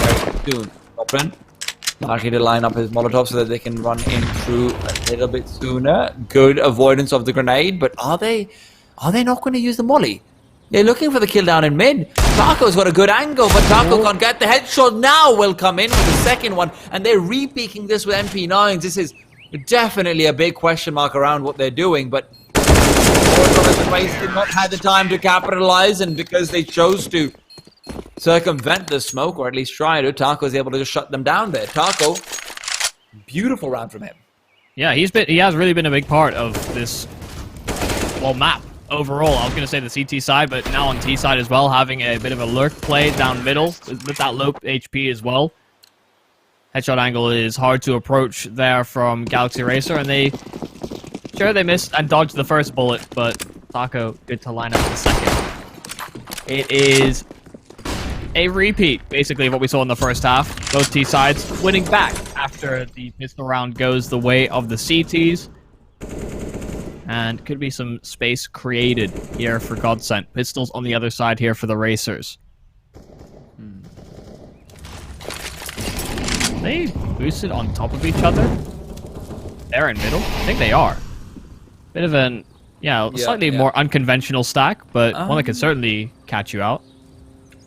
very soon. Doplin likely to line up his Molotov so that they can run in through a little bit sooner. Good avoidance of the grenade, but are they not going to use the molly? They're looking for the kill down in mid. Taco's got a good angle, but Taco can't get the headshot. Now will come in with the second one, and they're re-peeking this with MP9s. This is definitely a big question mark around what they're doing, but the race did not have the time to capitalize, and because they chose to circumvent the smoke, or at least try to, Taco is able to just shut them down there. Taco, beautiful round from him. Yeah, he has really been a big part of this, well, map. Overall, I was going to say the CT side, but now on T side as well, having a bit of a lurk play down middle with that low HP as well. Headshot angle is hard to approach there from Galaxy Racer, and they missed and dodged the first bullet, but Taco good to line up the second. It is a repeat, basically, of what we saw in the first half. Both T sides winning back after the pistol round goes the way of the CTs. And could be some space created here for Godsent. Pistols on the other side here for the Racers. Are they boosted on top of each other? They're in middle? I think they are. Bit of an, slightly more unconventional stack, but one that could certainly catch you out.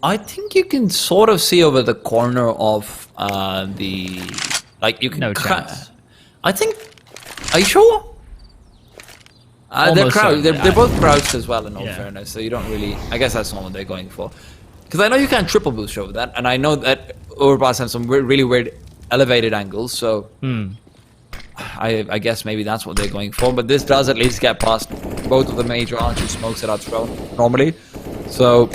I think you can sort of see over the corner of the... Like, you can... No chance. I think... Are you sure? They're crouched. They're both crouched as well, in all fairness, so you don't really... I guess that's not what they're going for. Because I know you can't triple boost over that, and I know that Overpass has some really weird elevated angles, so... I guess maybe that's what they're going for, but this does at least get past both of the major archer smokes that are thrown normally. So,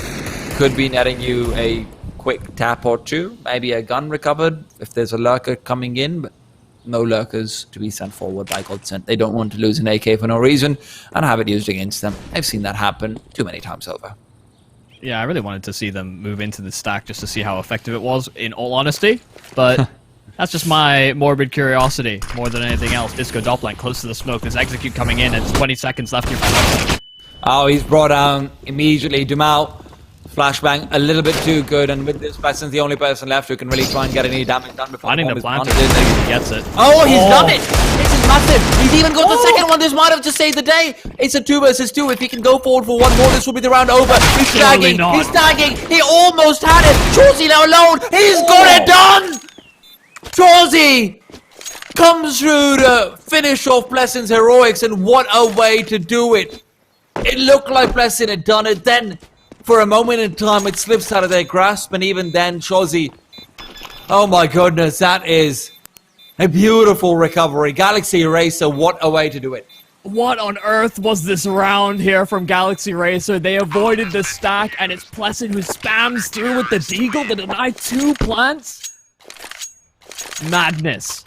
could be netting you a quick tap or two, maybe a gun recovered if there's a lurker coming in, but no lurkers to be sent forward by Godsent. They don't want to lose an AK for no reason and have it used against them. I've seen that happen too many times over. Yeah, I really wanted to see them move into the stack just to see how effective it was, in all honesty, but that's just my morbid curiosity more than anything else. Disco Doppler close to the smoke. There's execute coming in. It's 20 seconds left here for Godsent. Oh, he's brought down immediately. Dumau. Flashbang a little bit too good, and with this person, the only person left who can really try and get any damage done before finding the plant he gets it. Oh, he's done it! This is massive! He's even got the second one. This might have just saved the day. It's a 2 versus 2. If he can go forward for one more, this will be the round over. He's tagging. He's tagging. He almost had it. Chorzy now alone. He's got it done. Chorzy comes through to finish off Blessin's heroics, and what a way to do it! It looked like Blessin had done it. Then, for a moment in time, it slips out of their grasp, and even then, Chorzy... Oh my goodness, that is a beautiful recovery. Galaxy Racer, what a way to do it. What on earth was this round here from Galaxy Racer? They avoided the stack, and it's Plessin who spams through with the Deagle to deny 2 plants? Madness.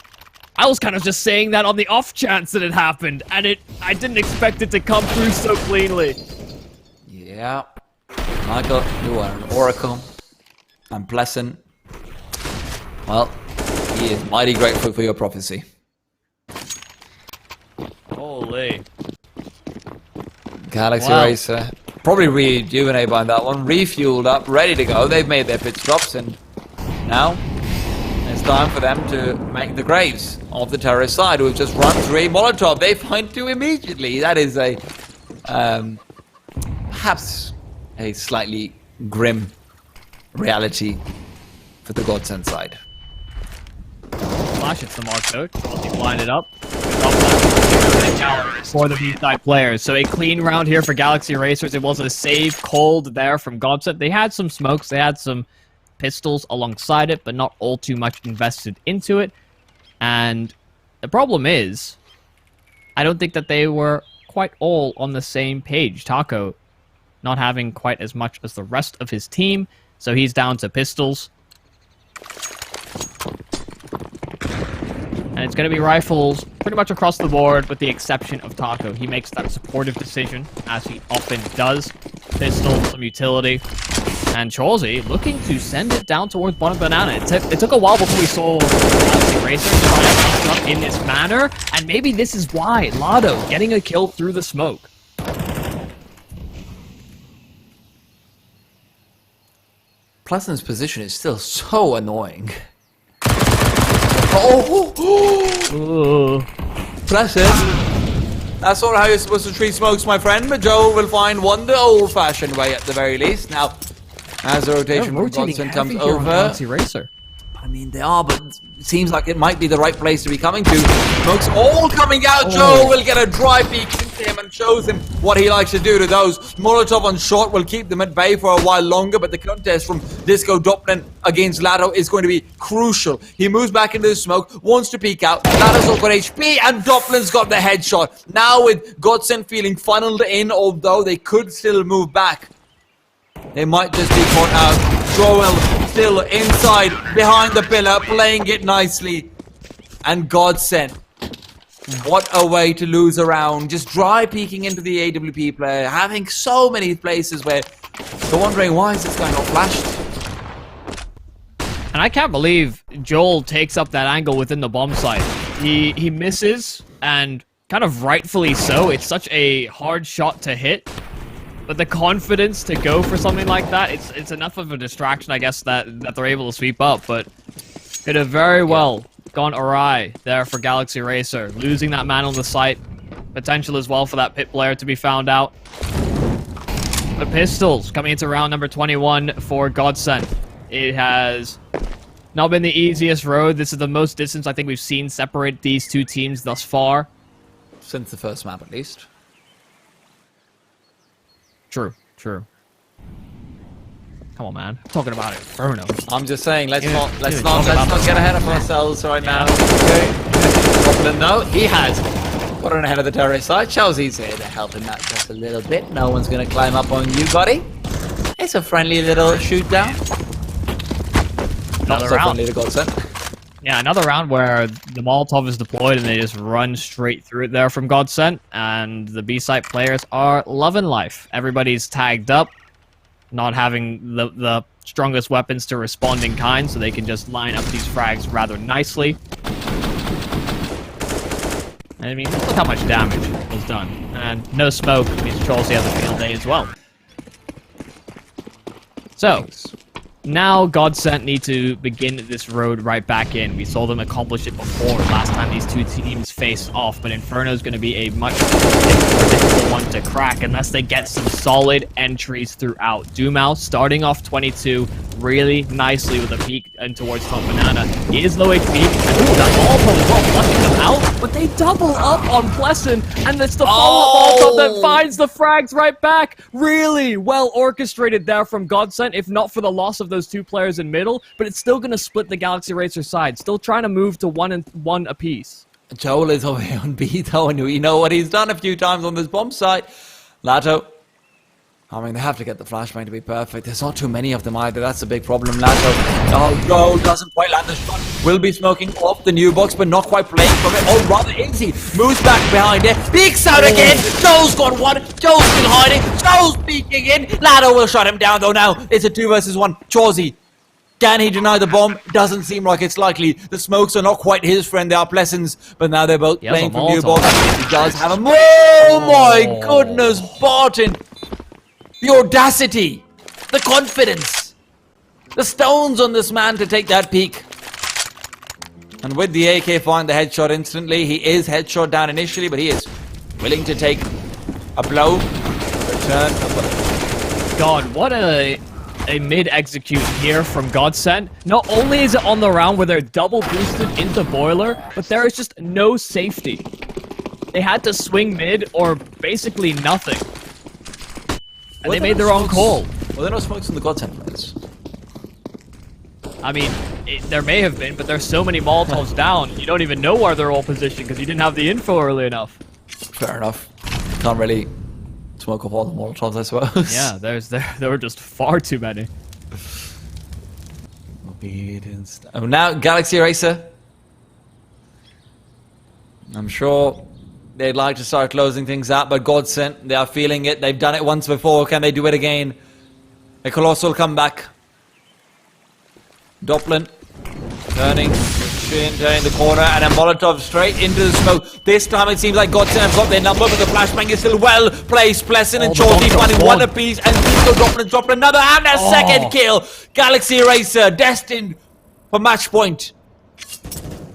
I was kind of just saying that on the off chance that it happened, and I didn't expect it to come through so cleanly. Yeah. Michael, you are an oracle. And Plessin, well, he is mighty grateful for your prophecy. Holy. Galaxy Racer, probably rejuvenated by that one, refueled up, ready to go. They've made their pit stops, and now it's time for them to make the graves of the terrorist side, who have just run through a Molotov. They find 2 immediately. That is a, perhaps a slightly grim reality for the Godsent side. Flash, it's the mark though. Chelsea blinded up. For the B-side players. So a clean round here for Galaxy Racers. It was a save cold there from Godsent. They had some smokes, they had some pistols alongside it, but not all too much invested into it. And the problem is, I don't think that they were quite all on the same page. Taco not having quite as much as the rest of his team, so he's down to pistols. And it's going to be rifles pretty much across the board, with the exception of Taco. He makes that supportive decision, as he often does. Pistol, some utility. And Chawsey looking to send it down towards bottom banana. It took a while before we saw Galaxy Racer try to pick up in this manner, and maybe this is why Lado getting a kill through the smoke. Pleasant's position is still so annoying. Oh! Pleasant. That's not how you're supposed to treat smokes, my friend, but Joe will find one the old-fashioned way at the very least. Now, as the rotation from Godsent comes over... Galaxy Racer. I mean, they are, but it seems like it might be the right place to be coming to. Smokes all coming out. Joe will get a dry peek into him and shows him what he likes to do to those. Molotov on short will keep them at bay for a while longer, but the contest from Disco Dublin against Lado is going to be crucial. He moves back into the smoke, wants to peek out. Lado's all got HP, and Dublin's got the headshot. Now with Godsent feeling funneled in, although they could still move back, they might just be caught out. Joel still inside, behind the pillar, playing it nicely. And Godsent, what a way to lose a round. Just dry peeking into the AWP player, having so many places where they're wondering, why is this guy not flashed? And I can't believe Joel takes up that angle within the bomb site. He misses, and kind of rightfully so. It's such a hard shot to hit. But the confidence to go for something like that, it's enough of a distraction, I guess, that they're able to sweep up. But could have very well gone awry there for Galaxy Racer. Losing that man on the site. Potential as well for that pit player to be found out. The pistols coming into round number 21 for Godsent. It has not been the easiest road. This is the most distance I think we've seen separate these two teams thus far. Since the first map, at least. True. Come on, man. I'm talking about Inferno. I'm just saying, let's not get ahead of ourselves right now. Okay. No, he has gotten ahead of the terrorist side. Chelsea's here to help him out just a little bit. No one's gonna climb up on you, buddy. It's a friendly little shoot down. Not so friendly to Godsent. Yeah, another round where the Molotov is deployed and they just run straight through it there from Godsent, and the B-site players are loving life. Everybody's tagged up, not having the strongest weapons to respond in kind, so they can just line up these frags rather nicely. And I mean, look how much damage was done. And no smoke means Chelsea has a field day as well. So, now Godsent need to begin this road right back in. We saw them accomplish it before last time these two teams faced off, but Inferno's going to be a much more difficult one to crack unless they get some solid entries throughout. Dumau starting off 22 really nicely with a peek in towards top banana. He is low HP, and that Molotov is not flushing them out, but they double up on Pleasant, and it's the follow-up Molotov that finds the frags right back. Really well orchestrated there from Godsent, if not for the loss of those two players in middle, but it's still going to split the Galaxy Racer side. Still trying to move to 1-1 apiece. Joel is over here on B though, and we know what he's done a few times on this bomb site. Lato, I mean, they have to get the flashbang to be perfect. There's not too many of them either. That's a big problem. Lato, oh no, doesn't quite land the shot. Will be smoking off the new box, but not quite playing from it. Oh, rather easy. Moves back behind it. Peeks out again. Joe's got one. Joe's still hiding. Joe's peeking in. Lato will shut him down though now. It's a 2 versus 1. Chawsey. Can he deny the bomb? Doesn't seem like it's likely. The smokes are not quite his friend. They are Pleasant's, but now they're both playing for new box. He does have a... Oh my goodness, Barton. The audacity. The confidence. The stones on this man to take that peek. And with the AK find the headshot instantly. He is headshot down initially, but he is willing to take a blow. Return. God, what a mid-execute here from Godsent. Not only is it on the round where they're double boosted into boiler, but there is just no safety. They had to swing mid or basically nothing. And they made their own call. Well, there are no smokes in the Godsent place. I mean, there may have been, but there's so many Molotovs down, you don't even know where they're all positioned because you didn't have the info early enough. Fair enough. Can't really smoke up all the Molotovs, I suppose. Yeah, there were just far too many. Oh, now Galaxy Racer. I'm sure they'd like to start closing things out, but Godsent, they are feeling it. They've done it once before. Can they do it again? A colossal comeback. Doppler turning the corner, and a Molotov straight into the smoke. This time it seems like Godsent have got their number, but the flashbang is still well placed. Blessing and Chorty finding one apiece, and Doppler dropped another, and a second kill. Galaxy Racer destined for match point.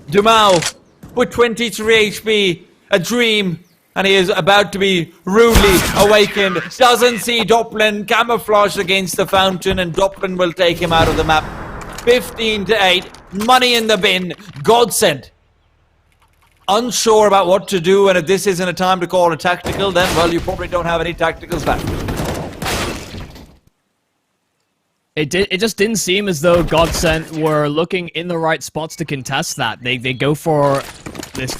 Dumao with 23 HP, a dream, and he is about to be rudely awakened. Doesn't see Doppler, camouflaged against the fountain, and Doppler will take him out of the map. 15-8, money in the bin. Godsent unsure about what to do, and if this isn't a time to call a tactical, then, well, you probably don't have any tacticals back. It just didn't seem as though Godsent were looking in the right spots to contest that. They go for this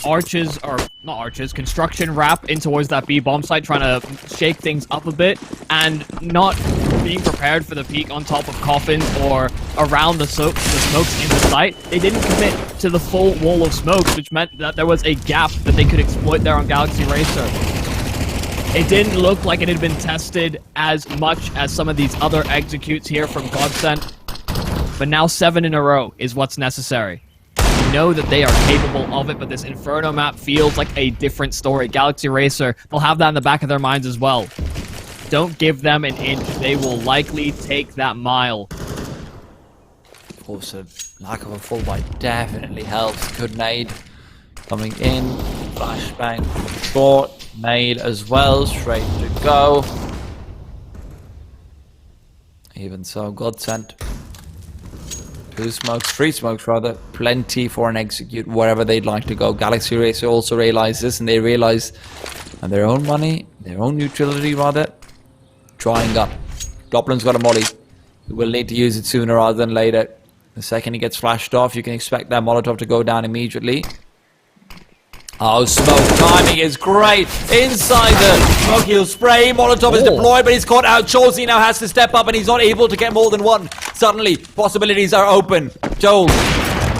construction wrap in towards that B bomb site, trying to shake things up a bit, and not being prepared for the peak on top of coffins or around the smokes in the site. They didn't commit to the full wall of smokes, which meant that there was a gap that they could exploit there on Galaxy Racer. It didn't look like it had been tested as much as some of these other executes here from Godsent, but now 7 in a row is what's necessary. We know that they are capable of it, but this Inferno map feels like a different story. Galaxy Racer, they'll have that in the back of their minds as well. Don't give them an inch. They will likely take that mile. Of course, a lack of a full buy definitely helps. Good nade coming in. Flashbang short. Nade as well. Straight to go. Even so, Godsent. 2 smokes, 3 smokes rather. Plenty for an execute wherever they'd like to go. Galaxy Racer also realize this, and they realize and their own money, their own utility rather, drying up. Doppler's got a molly. He will need to use it sooner rather than later. The second he gets flashed off, you can expect that Molotov to go down immediately. Oh, smoke timing is great. Inside the smoke, he'll spray. Molotov is deployed, but he's caught out. Chorty now has to step up, and he's not able to get more than one. Suddenly, possibilities are open. Joel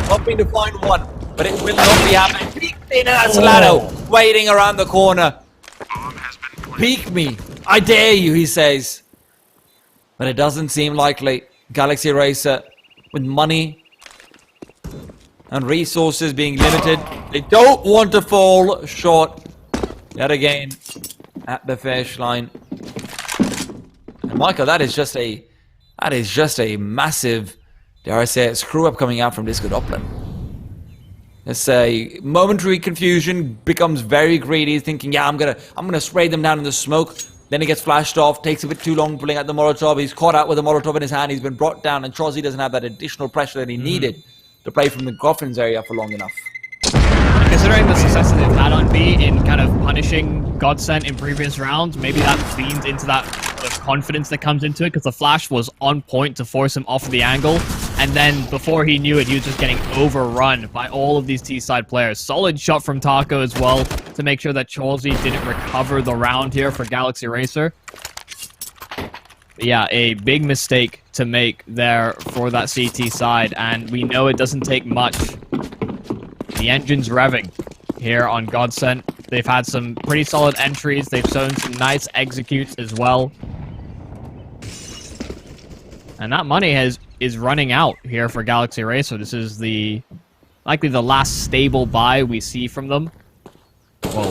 hoping to find one, but it will not be happening. Peeked in, and that's Lado waiting around the corner. Peek me. I dare you, he says. But it doesn't seem likely. Galaxy Racer, with money and resources being limited, they don't want to fall short yet again at the finish line. And Michael, that is just a massive, dare I say, screw up coming out from Disco Doppler. Let's say momentary confusion, becomes very greedy, thinking, yeah, I'm gonna spray them down in the smoke. Then he gets flashed off, takes a bit too long pulling out the Molotov. He's caught out with the Molotov in his hand. He's been brought down, and Chorty doesn't have that additional pressure that he needed to play from the coffins area for long enough. Considering the success they've had on B in kind of punishing Godsent in previous rounds, maybe that feeds into that confidence that comes into it, because the flash was on point to force him off the angle, and then before he knew it, he was just getting overrun by all of these T-side players. Solid shot from Taco as well to make sure that Chorty didn't recover the round here for Galaxy Racer. But yeah, a big mistake to make there for that CT side, and we know it doesn't take much. The engine's revving here on Godsent. They've had some pretty solid entries. They've shown some nice executes as well. And that money is running out here for Galaxy Racer. This is likely the last stable buy we see from them. Well,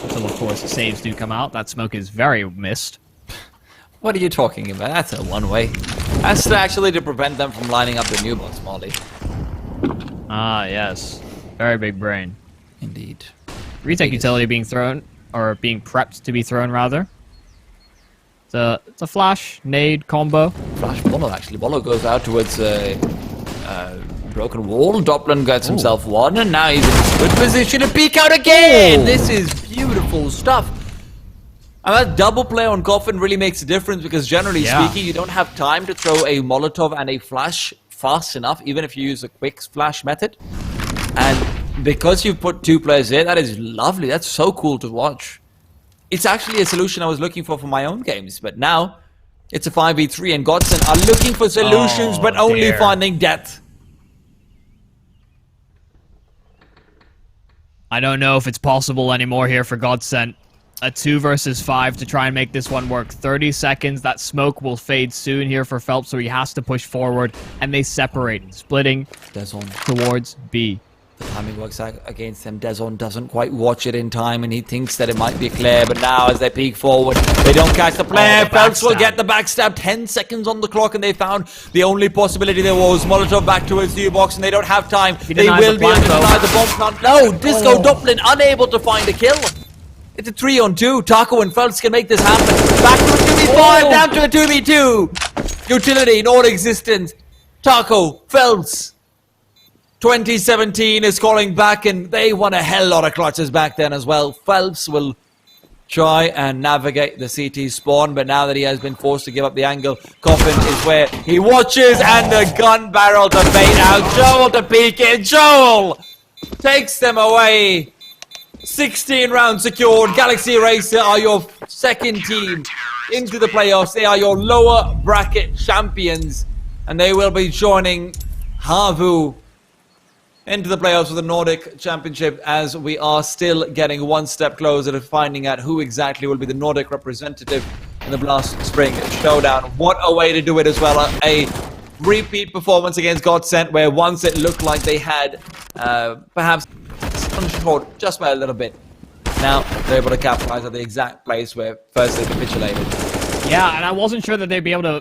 until of course saves do come out. That smoke is very missed. What are you talking about? That's a one-way. That's actually to prevent them from lining up the new box, Molly. Ah, yes. Very big brain. Indeed. Retake utility being thrown, or being prepped to be thrown, rather. It's a flash, nade combo. Flash Bolo, actually. Bolo goes out towards broken wall. Doppler gets himself one, and now he's in a good position to peek out again! This is beautiful stuff. And that double play on Coffin really makes a difference, because generally speaking, you don't have time to throw a Molotov and a flash fast enough, even if you use a quick splash method. And because you've put 2 players there, that is lovely. That's so cool to watch. It's actually a solution I was looking for my own games, but now it's a 5v3, and Godsent are looking for solutions, but only dear. finding death. I don't know if it's possible anymore here for Godsent. A 2 versus 5 to try and make this one work. 30 seconds. That smoke will fade soon here for Phelps, so he has to push forward. And they separate, splitting towards B. The timing works out against them. Dezon doesn't quite watch it in time, and he thinks that it might be clear, but now as they peek forward, they don't catch the player. Phelps will get the backstab. 10 seconds on the clock, and they found the only possibility there was. Molotov back towards the U-box, and they don't have time. They will be able to deny the bomb plant. No, Disco Dublin unable to find a kill. It's a 3-on-2. Taco and Phelps can make this happen. Back to a 2v5, down to a 2v2. Utility, non-existent. Taco, Phelps. 2017 is calling back, and they won a hell lot of clutches back then as well. Phelps will try and navigate the CT spawn, but now that he has been forced to give up the angle, Coffin is where he watches, and the gun barrel to bait out. Joel to peek in. Joel takes them away. 16 rounds secured. Galaxy Racer are your second team into the playoffs. They are your lower bracket champions, and they will be joining Havu into the playoffs for the Nordic Championship, as we are still getting one step closer to finding out who exactly will be the Nordic representative in the Blast Spring Showdown. What a way to do it as well. A repeat performance against Godsent, where once it looked like they had perhaps short just by a little bit. Now they're able to capitalize at the exact place where first they capitulated. Yeah, and I wasn't sure that they'd be able to